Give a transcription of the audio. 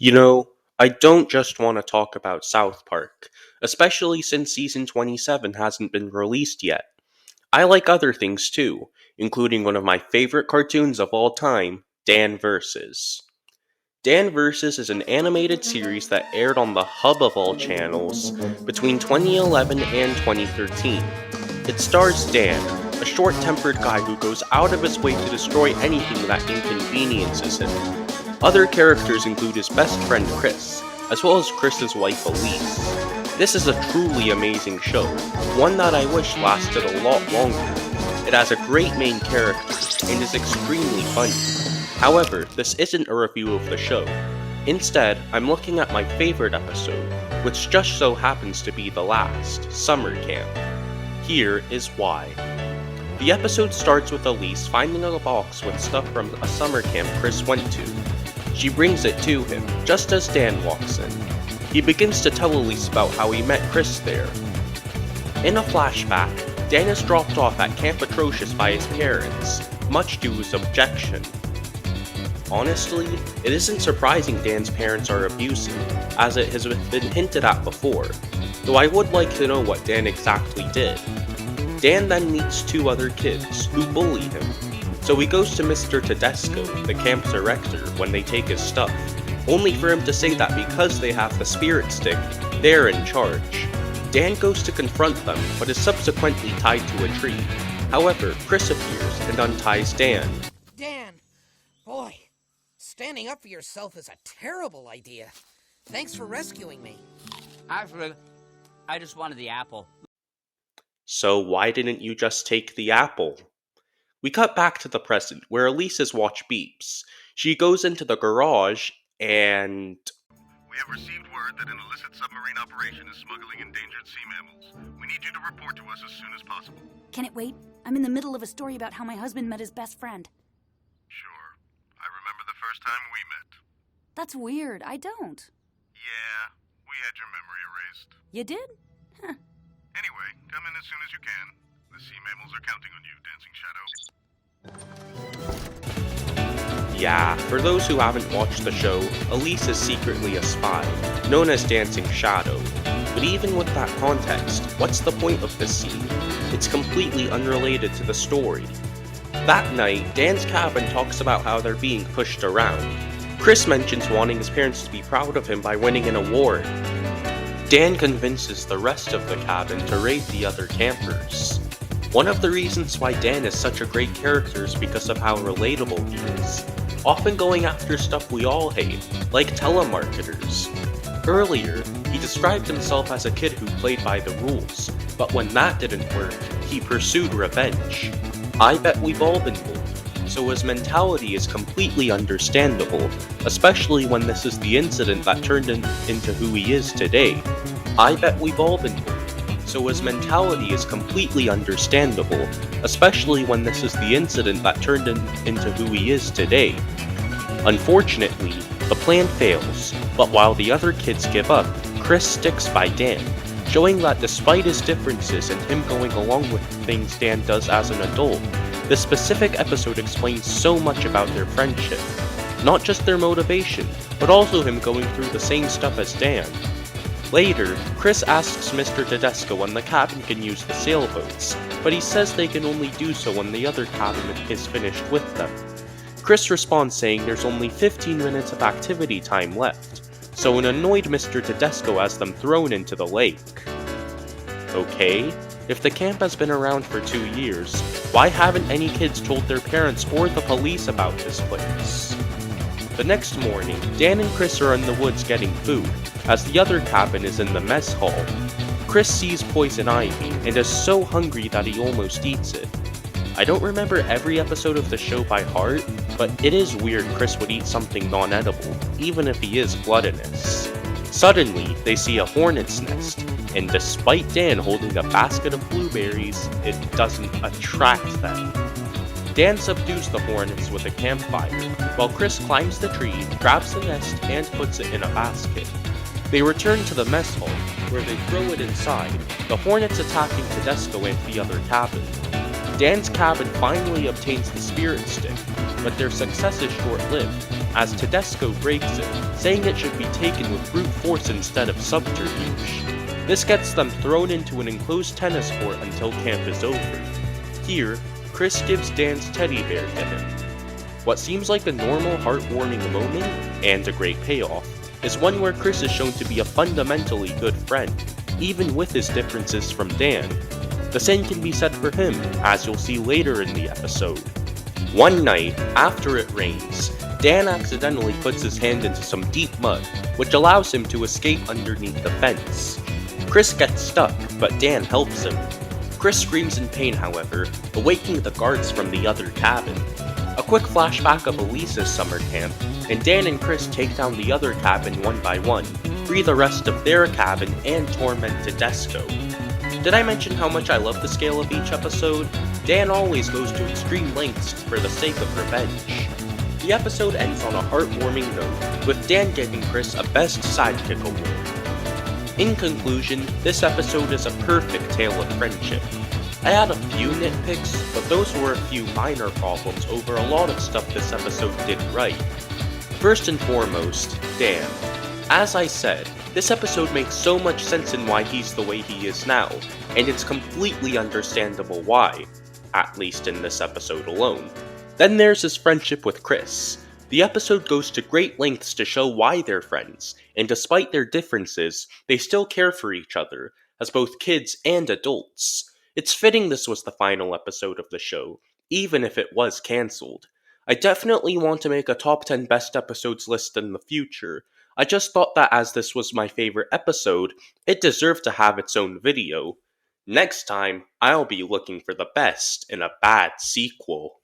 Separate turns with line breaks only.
You know, I don't just want to talk about South Park, especially since season 27 hasn't been released yet. I like other things too, including one of my favorite cartoons of all time, Dan Versus. Dan Versus is an animated series that aired on the hub of all channels between 2011 and 2013. It stars Dan, a short tempered guy who goes out of his way to destroy anything that inconveniences him. Other characters include his best friend Chris, as well as Chris's wife Elise. This is a truly amazing show, one that I wish lasted a lot longer. It has a great main character, and is extremely funny. However, this isn't a review of the show. Instead, I'm looking at my favorite episode, which just so happens to be the last, Summer Camp. Here is why. The episode starts with Elise finding a box with stuff from a summer camp Chris went to. She brings it to him, just as Dan walks in. He begins to tell Elise about how he met Chris there. In a flashback, Dan is dropped off at Camp Atrocious by his parents, much to his objection. Honestly, it isn't surprising Dan's parents are abusive, as it has been hinted at before, though I would like to know what Dan exactly did. Dan then meets two other kids, who bully him, so he goes to Mr. Tedesco, the camp director, when they take his stuff, only for him to say that because they have the spirit stick, they're in charge. Dan goes to confront them, but is subsequently tied to a tree. However, Chris appears and unties Dan.
Dan, boy, standing up for yourself is a terrible idea. Thanks for rescuing me.
Actually, I just wanted the apple.
So why didn't you just take the apple? We cut back to the present, where Elise's watch beeps. She goes into the garage, and...
We have received word that an illicit submarine operation is smuggling endangered sea mammals. We need you to report to us as soon as possible.
Can it wait? I'm in the middle of a story about how my husband met his best friend.
Sure. I remember the first time we met.
That's weird. I don't.
Yeah, we had your memory erased.
You did? Huh.
Anyway, come in as soon as you can. The sea mammals are counting on you, Dancing Shadow.
Yeah, for those who haven't watched the show, Elise is secretly a spy, known as Dancing Shadow. But even with that context, what's the point of this scene? It's completely unrelated to the story. That night, Dan's cabin talks about how they're being pushed around. Chris mentions wanting his parents to be proud of him by winning an award. Dan convinces the rest of the cabin to raid the other campers. One of the reasons why Dan is such a great character is because of how relatable he is, often going after stuff we all hate, like telemarketers. Earlier, he described himself as a kid who played by the rules, but when that didn't work, he pursued revenge. I bet we've all been bullied, so his mentality is completely understandable, especially when this is the incident that turned him into who he is today. I bet we've all been bullied, so his mentality is completely understandable, especially when this is the incident that turned him into who he is today. Unfortunately, the plan fails, but while the other kids give up, Chris sticks by Dan, showing that despite his differences and him going along with things Dan does as an adult, this specific episode explains so much about their friendship. Not just their motivation, but also him going through the same stuff as Dan. Later, Chris asks Mr. Tedesco when the cabin can use the sailboats, but he says they can only do so when the other cabin is finished with them. Chris responds saying there's only 15 minutes of activity time left, so an annoyed Mr. Tedesco has them thrown into the lake. Okay, if the camp has been around for 2 years, why haven't any kids told their parents or the police about this place? The next morning, Dan and Chris are in the woods getting food, as the other cabin is in the mess hall. Chris sees poison ivy and is so hungry that he almost eats it. I don't remember every episode of the show by heart, but it is weird Chris would eat something non-edible, even if he is gluttonous. Suddenly, they see a hornet's nest, and despite Dan holding a basket of blueberries, it doesn't attract them. Dan subdues the hornets with a campfire, while Chris climbs the tree, grabs the nest, and puts it in a basket. They return to the mess hall, where they throw it inside, the hornets attacking Tedesco and the other cabin. Dan's cabin finally obtains the spirit stick, but their success is short-lived, as Tedesco breaks it, saying it should be taken with brute force instead of subterfuge. This gets them thrown into an enclosed tennis court until camp is over. Here, Chris gives Dan's teddy bear to him. What seems like a normal, heartwarming moment, and a great payoff, is one where Chris is shown to be a fundamentally good friend, even with his differences from Dan. The same can be said for him, as you'll see later in the episode. One night, after it rains, Dan accidentally puts his hand into some deep mud, which allows him to escape underneath the fence. Chris gets stuck, but Dan helps him. Chris screams in pain, however, awaking the guards from the other cabin. A quick flashback of Elisa's summer camp, and Dan and Chris take down the other cabin one by one, free the rest of their cabin, and torment Tedesco. Did I mention how much I love the scale of each episode? Dan always goes to extreme lengths for the sake of revenge. The episode ends on a heartwarming note, with Dan giving Chris a Best Sidekick award. In conclusion, this episode is a perfect tale of friendship. I had a few nitpicks, but those were a few minor problems over a lot of stuff this episode did right. First and foremost, Dan. As I said, this episode makes so much sense in why he's the way he is now, and it's completely understandable why, at least in this episode alone. Then there's his friendship with Chris. The episode goes to great lengths to show why they're friends, and despite their differences, they still care for each other, as both kids and adults. It's fitting this was the final episode of the show, even if it was cancelled. I definitely want to make a top 10 best episodes list in the future. I just thought that as this was my favorite episode, it deserved to have its own video. Next time, I'll be looking for the best in a bad sequel.